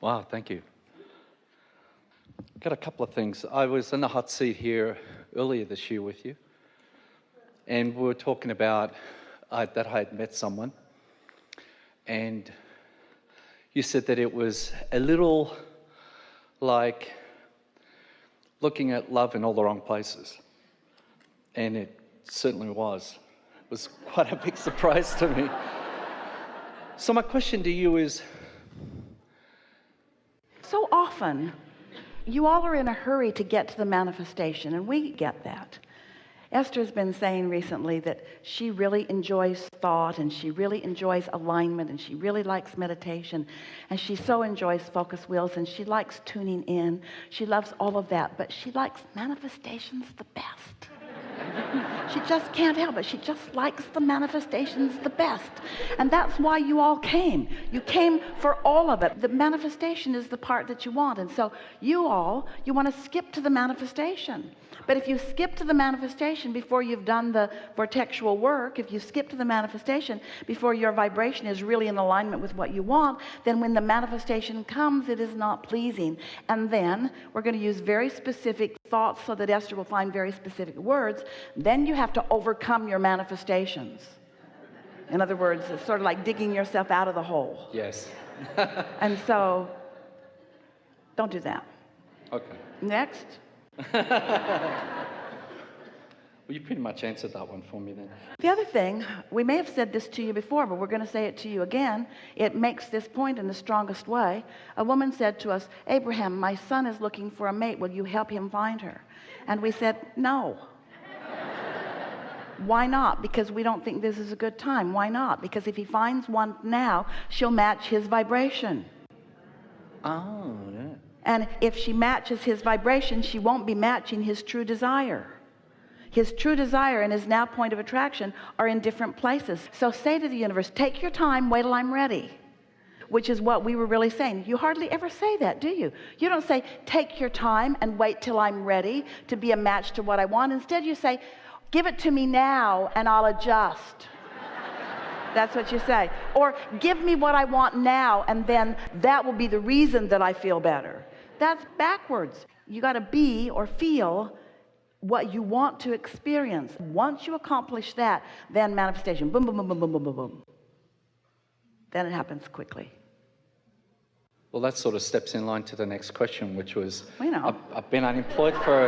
Wow, thank you. Got a couple of things. I was in the hot seat here earlier this year with you, and we were talking about that I had met someone, and you said that it was a little like looking at love in all the wrong places, and it certainly was. It was quite a big surprise to me. So my question to you is, so often, you all are in a hurry to get to the manifestation, and we get that. Esther's been saying recently that she really enjoys thought, and she really enjoys alignment, and she really likes meditation, and she so enjoys focus wheels, and she likes tuning in. She loves all of that, but she likes manifestations the best. She just can't help it. She just likes the manifestations the best. And that's why you all came. You came for all of it. The manifestation is the part that you want. And so you want to skip to the manifestation. But if you skip to the manifestation before you've done the vortexual work, if you skip to the manifestation before your vibration is really in alignment with what you want, then when the manifestation comes, it is not pleasing. And then we're going to use very specific thoughts so that Esther will find very specific words. Then you have to overcome your manifestations. In other words, it's sort of like digging yourself out of the hole. yes. And so don't do that. Okay. Next. Well, you pretty much answered that one for me then. The other thing, we may have said this to you before, but we're going to say it to you again. It makes this point in the strongest way. A woman said to us, Abraham, my son is looking for a mate. Will you help him find her? And we said, no. Why not? Because we don't think this is a good time. Why not? Because if he finds one now, she'll match his vibration. Oh, yeah. And if she matches his vibration, she won't be matching his true desire. His true desire and his now point of attraction are in different places. So say to the universe, take your time, wait till I'm ready. Which is what we were really saying. You hardly ever say that, do you? You don't say, take your time and wait till I'm ready to be a match to what I want. Instead you say, give it to me now and I'll adjust. That's what you say. Or give me what I want now, and then that will be the reason that I feel better. That's backwards. You got to be or feel what you want to experience. Once you accomplish that, then manifestation. Boom, boom, boom, boom, boom, boom, boom, boom. Then it happens quickly. Well, that sort of steps in line to the next question, which was, You know. I've been unemployed for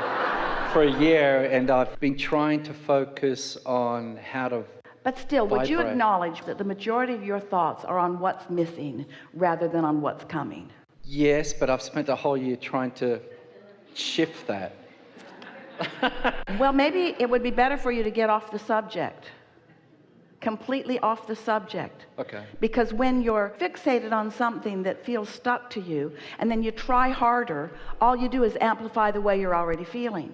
a year, and I've been trying to focus on how to But still, would you vibrate. acknowledge that the majority of your thoughts are on what's missing rather than on what's coming? Yes, but I've spent the whole year trying to shift that. Well, maybe it would be better for you to get off the subject. Completely off the subject. Okay. Because when you're fixated on something that feels stuck to you, and then you try harder, all you do is amplify the way you're already feeling.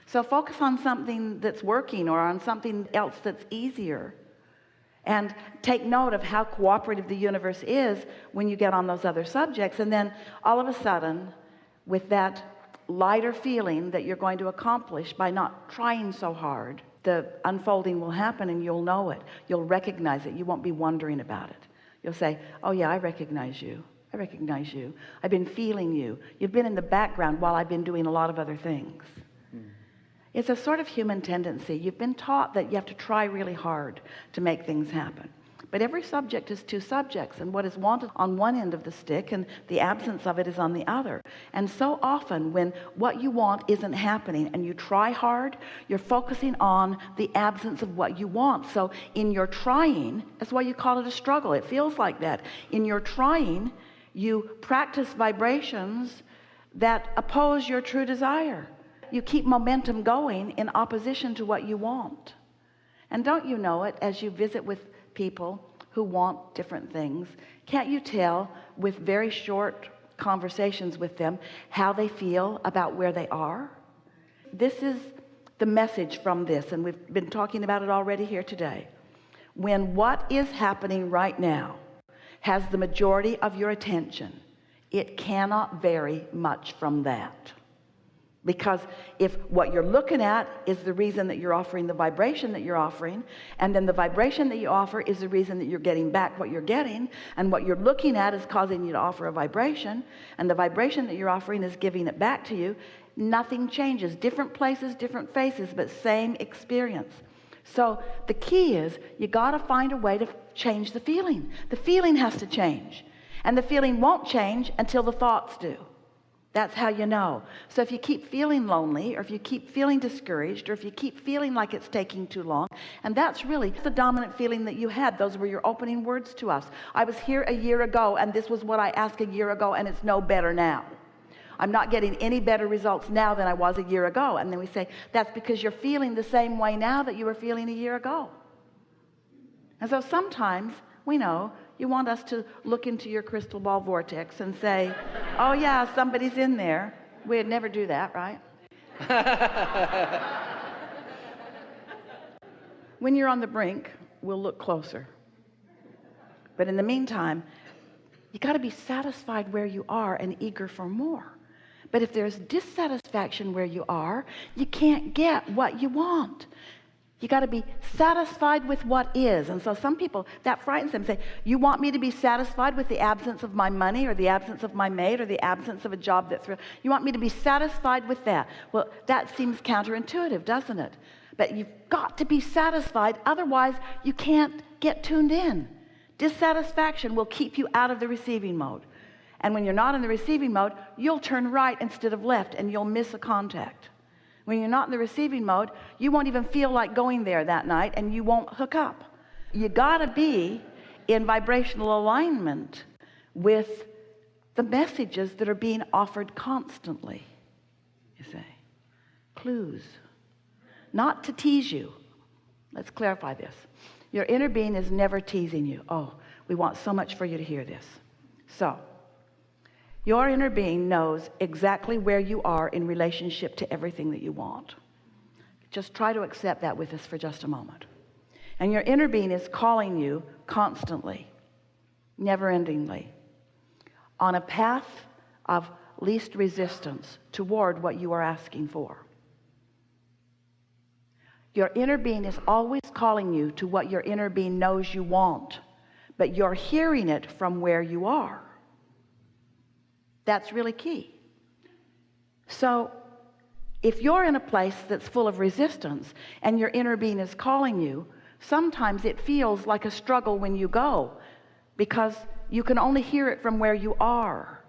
So focus on something that's working or on something else that's easier. And take note of how cooperative the universe is when you get on those other subjects. And then all of a sudden, with that lighter feeling that you're going to accomplish by not trying so hard, the unfolding will happen and you'll know it. You'll recognize it. You won't be wondering about it. You'll say, oh yeah, I recognize you. I recognize you. I've been feeling you. You've been in the background while I've been doing a lot of other things. It's a sort of human tendency. You've been taught that you have to try really hard to make things happen. But every subject is two subjects, and what is wanted on one end of the stick and the absence of it is on the other. And so often when what you want isn't happening and you try hard, you're focusing on the absence of what you want. So in your trying, that's why you call it a struggle. It feels like that. In your trying, you practice vibrations that oppose your true desire. You keep momentum going in opposition to what you want. And don't you know it, as you visit with people who want different things, can't you tell with very short conversations with them how they feel about where they are? This is the message from this, and we've been talking about it already here today. When what is happening right now has the majority of your attention, it cannot vary much from that. Because if what you're looking at is the reason that you're offering the vibration that you're offering, and then the vibration that you offer is the reason that you're getting back what you're getting, and what you're looking at is causing you to offer a vibration, and the vibration that you're offering is giving it back to you, nothing changes. Different places, different faces, but same experience. So the key is you got to find a way to change the feeling. The feeling has to change, and the feeling won't change until the thoughts do. That's how you know. So if you keep feeling lonely, or if you keep feeling discouraged, or if you keep feeling like it's taking too long, and that's really the dominant feeling that you had. Those were your opening words to us. I was here a year ago, and this was what I asked a year ago, and it's no better now. I'm not getting any better results now than I was a year ago. And then we say, that's because you're feeling the same way now that you were feeling a year ago. And so sometimes we know you want us to look into your crystal ball vortex and say, oh yeah, somebody's in there. We'd never do that, right? When you're on the brink, we'll look closer. But in the meantime, you got to be satisfied where you are and eager for more. But if there's dissatisfaction where you are, you can't get what you want. You got to be satisfied with what is. And so some people, that frightens them. Say, you want me to be satisfied with the absence of my money, or the absence of my mate, or the absence of a job that's real? You want me to be satisfied with that? Well, that seems counterintuitive, doesn't it? But you've got to be satisfied. Otherwise, you can't get tuned in. Dissatisfaction will keep you out of the receiving mode. And when you're not in the receiving mode, you'll turn right instead of left, and you'll miss a contact. When you're not in the receiving mode, you won't even feel like going there that night, and you won't hook up. You got to be in vibrational alignment with the messages that are being offered constantly. You say, clues, not to tease you. Let's clarify this. Your inner being is never teasing you. Oh, we want so much for you to hear this. So, your inner being knows exactly where you are in relationship to everything that you want. Just try to accept that with us for just a moment. And your inner being is calling you constantly, never-endingly, on a path of least resistance toward what you are asking for. Your inner being is always calling you to what your inner being knows you want, but you're hearing it from where you are. That's really key. So if you're in a place that's full of resistance and your inner being is calling you, sometimes it feels like a struggle when you go, because you can only hear it from where you are.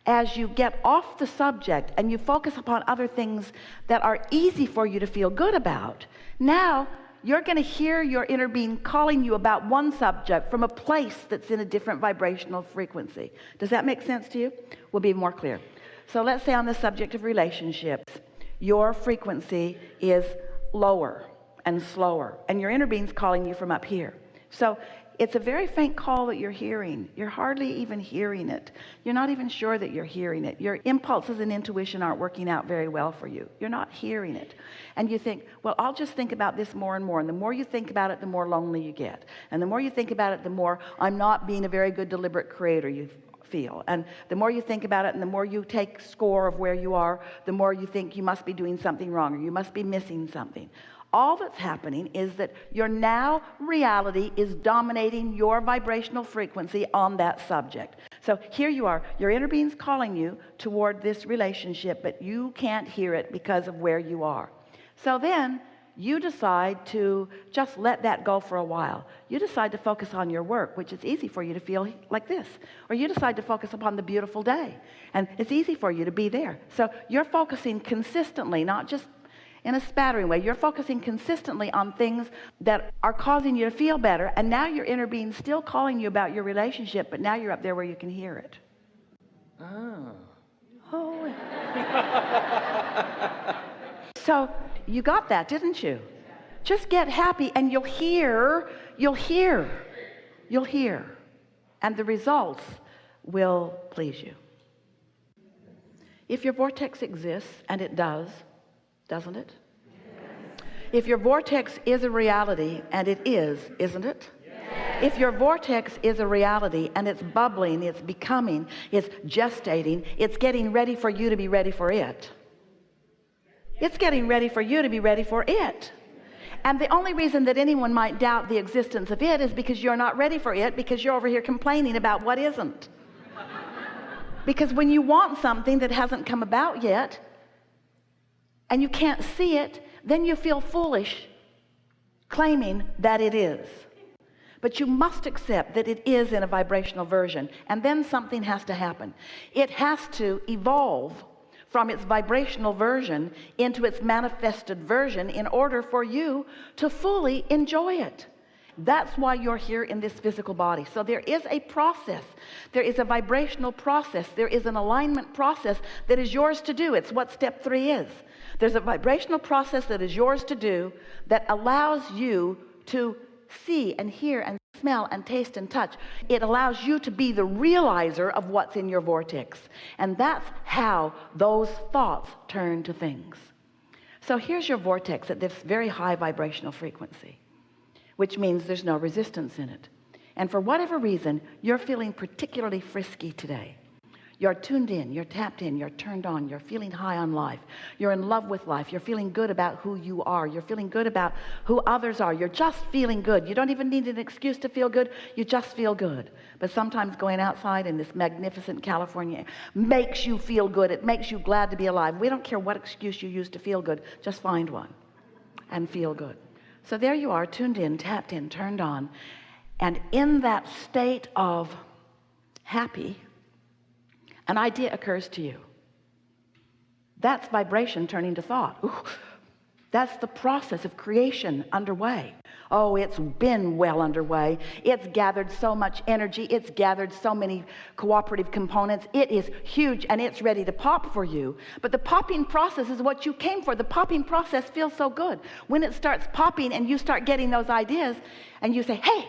As you get off the subject and you focus upon other things that are easy for you to feel good about, now you're going to hear your inner being calling you about one subject from a place that's in a different vibrational frequency. Does that make sense to you? We'll be more clear. So let's say on the subject of relationships, your frequency is lower and slower, and your inner being's calling you from up here. So it's a very faint call that you're hearing. You're hardly even hearing it. You're not even sure that you're hearing it. Your impulses and intuition aren't working out very well for you. You're not hearing it. And you think, well, I'll just think about this more and more. And the more you think about it, the more lonely you get. And the more you think about it, the more I'm not being a very good deliberate creator you feel. And the more you think about it, and the more you take score of where you are, the more you think you must be doing something wrong, or you must be missing something. All that's happening is that your now reality is dominating your vibrational frequency on that subject. So here you are, your inner being's calling you toward this relationship, but you can't hear it because of where you are. So then you decide to just let that go for a while. You decide to focus on your work, which is easy for you to feel like this. Or you decide to focus upon the beautiful day, and it's easy for you to be there. So you're focusing consistently, not just in a spattering way. You're focusing consistently on things that are causing you to feel better, and now your inner being's still calling you about your relationship, but now you're up there where you can hear it. Oh. So you got that, didn't you? Just get happy, and you'll hear, and the results will please you. If your vortex exists, and it does, doesn't it? Yes. If your vortex is a reality, and it is, isn't it? Yes. If your vortex is a reality, and it's bubbling, it's becoming, it's gestating, it's getting ready for you to be ready for it, It's getting ready for you to be ready for it. And the only reason that anyone might doubt the existence of it is because you're not ready for it, because you're over here complaining about what isn't. Because when you want something that hasn't come about yet and you can't see it, then you feel foolish claiming that it is. But you must accept that it is in a vibrational version, and then something has to happen. It has to evolve from its vibrational version into its manifested version in order for you to fully enjoy it. That's why you're here in this physical body. So there is a process. There is a vibrational process. There is an alignment process that is yours to do. It's what step 3 is. There's a vibrational process that is yours to do that allows you to see and hear and smell and taste and touch. It allows you to be the realizer of what's in your vortex. And that's how those thoughts turn to things. So here's your vortex at this very high vibrational frequency, which means there's no resistance in it. And for whatever reason, you're feeling particularly frisky today. You're tuned in, you're tapped in, you're turned on, you're feeling high on life. You're in love with life. You're feeling good about who you are. You're feeling good about who others are. You're just feeling good. You don't even need an excuse to feel good. You just feel good. But sometimes going outside in this magnificent California makes you feel good. It makes you glad to be alive. We don't care what excuse you use to feel good. Just find one and feel good. So there you are, tuned in, tapped in, turned on. And in that state of happy, an idea occurs to you. That's vibration turning to thought. Ooh, that's the process of creation underway. Oh, it's been well underway. It's gathered so much energy. It's gathered so many cooperative components. It is huge and it's ready to pop for you. But the popping process is what you came for. The popping process feels so good. When it starts popping and you start getting those ideas and you say, hey,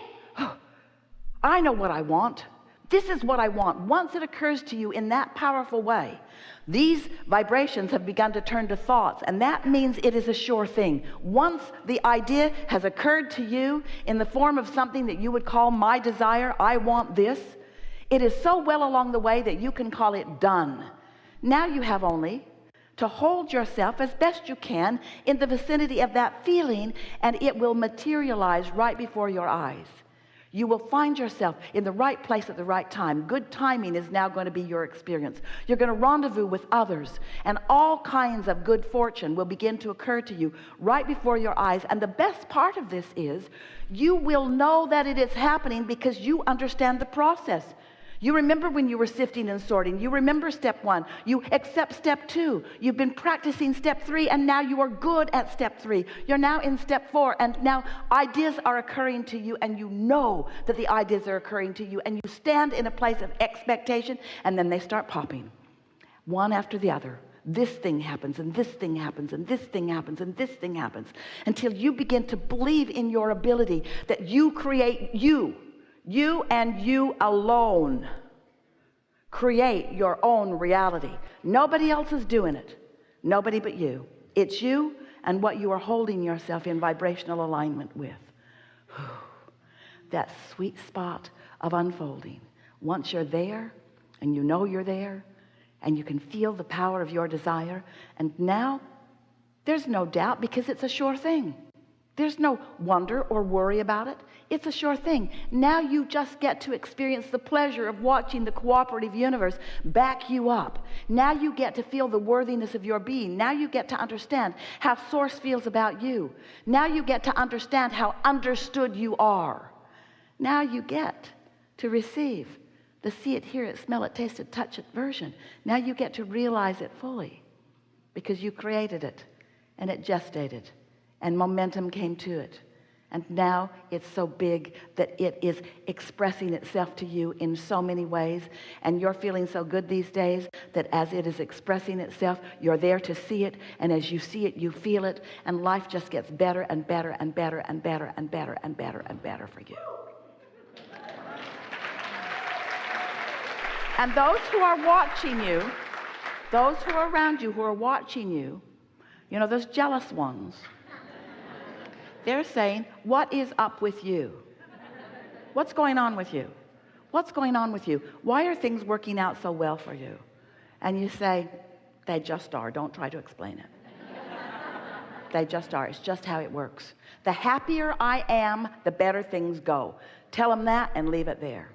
I know what I want. This is what I want. Once it occurs to you in that powerful way, these vibrations have begun to turn to thoughts, and that means it is a sure thing. Once the idea has occurred to you in the form of something that you would call my desire, I want this, it is so well along the way that you can call it done. Now you have only to hold yourself as best you can in the vicinity of that feeling, and it will materialize right before your eyes. You will find yourself in the right place at the right time. Good timing is now going to be your experience. You're going to rendezvous with others, and all kinds of good fortune will begin to occur to you right before your eyes. And the best part of this is you will know that it is happening because you understand the process. You remember when you were sifting and sorting. You remember step 1. You accept step 2. You've been practicing step 3, and now you are good at step 3. You're now in step 4, and now ideas are occurring to you, and you know that the ideas are occurring to you, and you stand in a place of expectation, and then they start popping, one after the other. This thing happens, and this thing happens, and this thing happens, and this thing happens, until you begin to believe in your ability that you create you and you alone create your own reality. Nobody else is doing it. Nobody but you. It's you and what you are holding yourself in vibrational alignment with. That sweet spot of unfolding. Once you're there and you know you're there and you can feel the power of your desire, and now there's no doubt because it's a sure thing. There's no wonder or worry about it. It's a sure thing. Now you just get to experience the pleasure of watching the cooperative universe back you up. Now you get to feel the worthiness of your being. Now you get to understand how Source feels about you. Now you get to understand how understood you are. Now you get to receive the see it, hear it, smell it, taste it, touch it version. Now you get to realize it fully because you created it and it gestated. And momentum came to it. And now it's so big that it is expressing itself to you in so many ways. And you're feeling so good these days that as it is expressing itself, you're there to see it. And as you see it, you feel it. And life just gets better and better and better and better and better and better and better for you. And those who are watching you, those who are around you, who are watching you, you know, those jealous ones, they're saying, what is up with you? What's going on with you? What's going on with you? Why are things working out so well for you? And you say, they just are. Don't try to explain it. They just are. It's just how it works. The happier I am, the better things go. Tell them that and leave it there.